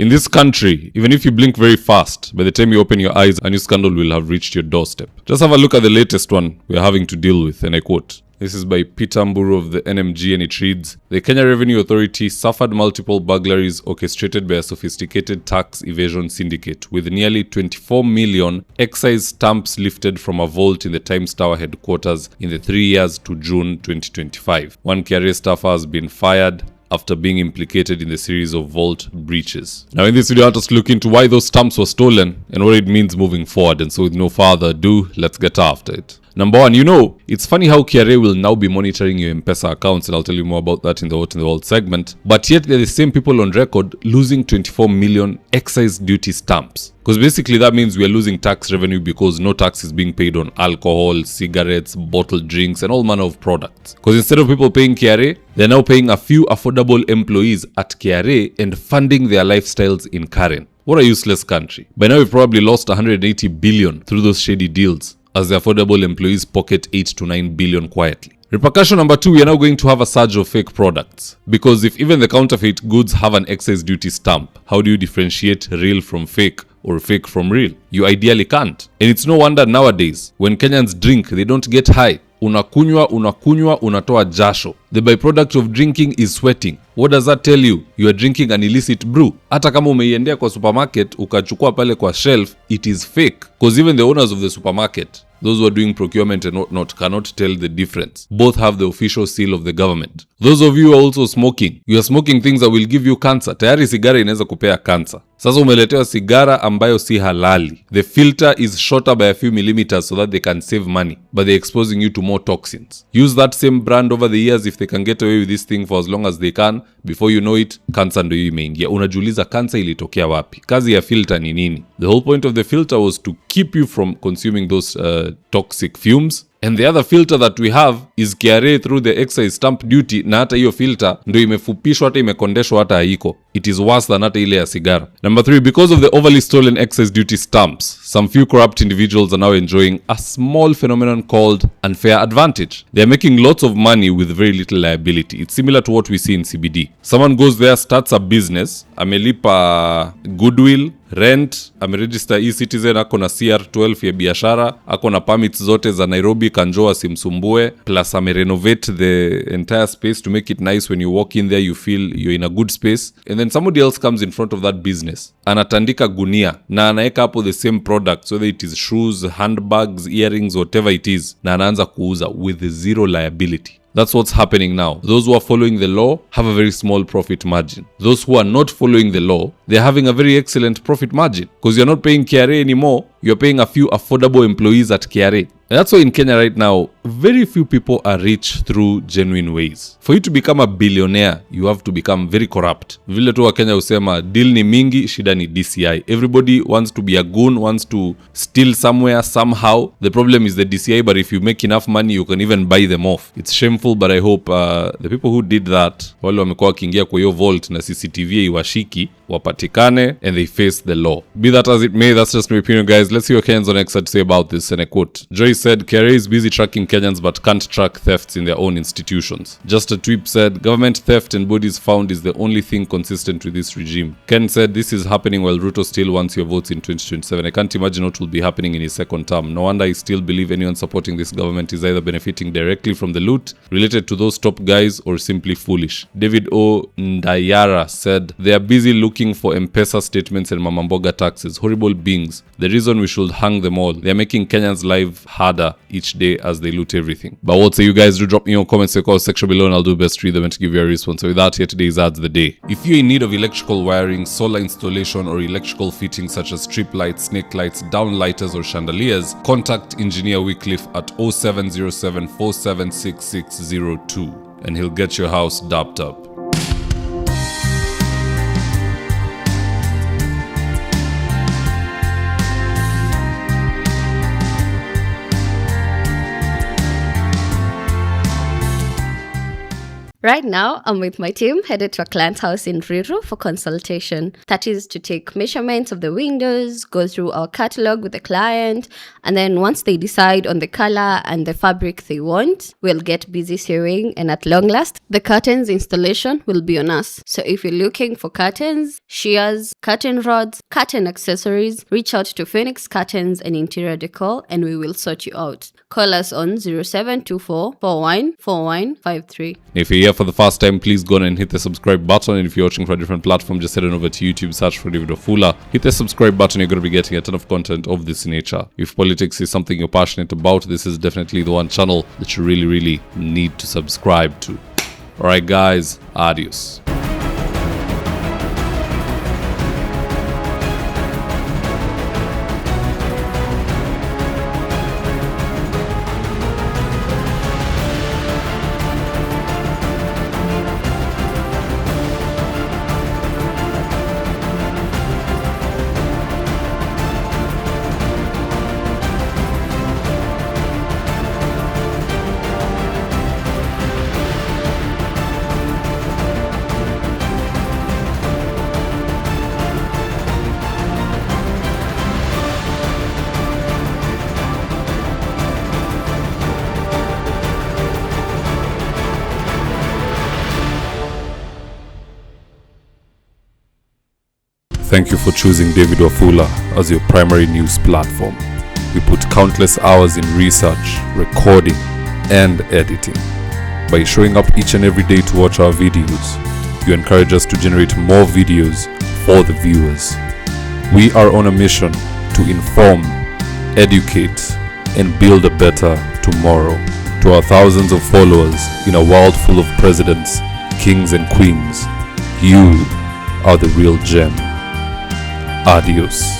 In this country, even if you blink very fast, by the time you open your eyes, a new scandal will have reached your doorstep. Just have a look at the latest one we're having to deal with, and I quote. This is by Peter Mburu of the NMG, and it reads, "The Kenya Revenue Authority suffered multiple burglaries orchestrated by a sophisticated tax evasion syndicate, with nearly 24 million excise stamps lifted from a vault in the Times Tower headquarters in the 3 years to June 2025. One KRA staffer has been fired after being implicated in the series of vault breaches." Now in this video, I want us to look into why those stamps were stolen and what it means moving forward. And so with no further ado, let's get after it. Number one, it's funny how KRA will now be monitoring your MPESA accounts, and I'll tell you more about that in the What in the World segment. But yet they're the same people on record losing 24 million excise duty stamps. Because basically that means we are losing tax revenue because no tax is being paid on alcohol, cigarettes, bottled drinks, and all manner of products. Because instead of people paying KRA, they're now paying a few affordable employees at KRA and funding their lifestyles in Karen. What a useless country. By now we've probably lost 180 billion through those shady deals, as the affordable employees pocket 8 to 9 billion quietly. Repercussion number two, we are now going to have a surge of fake products. Because if even the counterfeit goods have an excise duty stamp, how do you differentiate real from fake or fake from real? You ideally can't. And it's no wonder nowadays, when Kenyans drink, they don't get high. Unakunywa, unatoa jasho. The byproduct of drinking is sweating. What does that tell you? You are drinking an illicit brew. Hata kama umeiendea kwa supermarket, ukachukua pale kwa shelf, it is fake. Because even the owners of the supermarket, those who are doing procurement and whatnot, cannot tell the difference. Both have the official seal of the government. Those of you who are also smoking, you are smoking things that will give you cancer. Tayari sigara inaweza kupea cancer. Sasa umeletewa sigara ambayo si halali. The filter is shorter by a few millimeters so that they can save money, but they're exposing you to more toxins. Use that same brand over the years if they can get away with this thing for as long as they can. Before you know it, cancer ndio imeingia. Unajiuliza cancer ilitokea wapi? Kazi ya filter ni nini? The whole point of the filter was to keep you from consuming those toxic fumes. And the other filter that we have is KRA through the excise stamp duty, na hata hiyo filter ndio imefupishwa, hata imekondeshwa, hata haiko. It is worse than hata ile ya sigara. Number three, because of the overly stolen excise duty stamps, some few corrupt individuals are now enjoying a small phenomenon called unfair advantage. They are making lots of money with very little liability. It's similar to what we see in CBD. Someone goes there, starts a business, amelipa goodwill, rent, ameregister e-citizen, ako na CR12 ya biashara, ako na permits zote za Nairobi, kanjo asimsumbue, plus amerenovate the entire space to make it nice. When you walk in there, you feel you're in a good space. And then somebody else comes in front of that business, anatandika gunia, na anaeka hapo the same products, whether it is shoes, handbags, earrings, whatever it is, na anaanza kuuza with zero liability. That's what's happening now. Those who are following the law have a very small profit margin. Those who are not following the law, they're having a very excellent profit margin. Because you're not paying KRA anymore, you're paying a few affordable employees at KRA. And that's why in Kenya right now, very few people are rich through genuine ways. For you to become a billionaire, you have to become very corrupt. Vile tu wa Kenya usema, deal ni mingi, shida ni DCI. Everybody wants to be a goon, wants to steal somewhere, somehow. The problem is the DCI, but if you make enough money, you can even buy them off. It's shameful, but I hope the people who did that, wale wamekuwa wakiingia kwa hiyo vault na Cctv iwashiki, wapatikane, and they face the law. Be that as it may, that's just my opinion, guys. Let's see what Kenyans on X had to say about this, and I quote. Joy said, KRA is busy tracking Kenyans but can't track thefts in their own institutions. Just a tweet said, government theft and bodies found is the only thing consistent with this regime. Ken said, this is happening while Ruto still wants your votes in 2027. I can't imagine what will be happening in his second term. No wonder I still believe anyone supporting this government is either benefiting directly from the loot related to those top guys or simply foolish. David O. Ndayara said, they are busy looking for MPESA statements and mamamboga taxes. Horrible beings. The reason we should hang them all. They are making Kenyans' life harder each day as they loot everything. But what say you guys? Do drop me your comments in the section below and I'll do best to read them and to give you a response. So with that, here today's ads of the day. If you're in need of electrical wiring, solar installation, or electrical fittings such as strip lights, snake lights, downlighters, or chandeliers, contact Engineer Wycliffe at 0707 476602 and he'll get your house dapped up. Right now, I'm with my team headed to a client's house in Riru for consultation. That is to take measurements of the windows, go through our catalog with the client, and then once they decide on the color and the fabric they want, we'll get busy sewing, and at long last, the curtains installation will be on us. So if you're looking for curtains, shears, curtain rods, curtain accessories, reach out to Phoenix Curtains and Interior Decor and we will sort you out. Call us on 0724 414153. If you're here for the first time, please go on and hit the subscribe button. And if you're watching from a different platform, just head on over to YouTube, search for David Wafula. Hit the subscribe button, you're going to be getting a ton of content of this nature. If politics is something you're passionate about, this is definitely the one channel that you really need to subscribe to. Alright guys, adios. Thank you for choosing David Wafula as your primary news platform. We put countless hours in research, recording, and editing. By showing up each and every day to watch our videos, you encourage us to generate more videos for the viewers. We are on a mission to inform, educate, and build a better tomorrow. To our thousands of followers in a world full of presidents, kings, and queens, you are the real gem. Adios.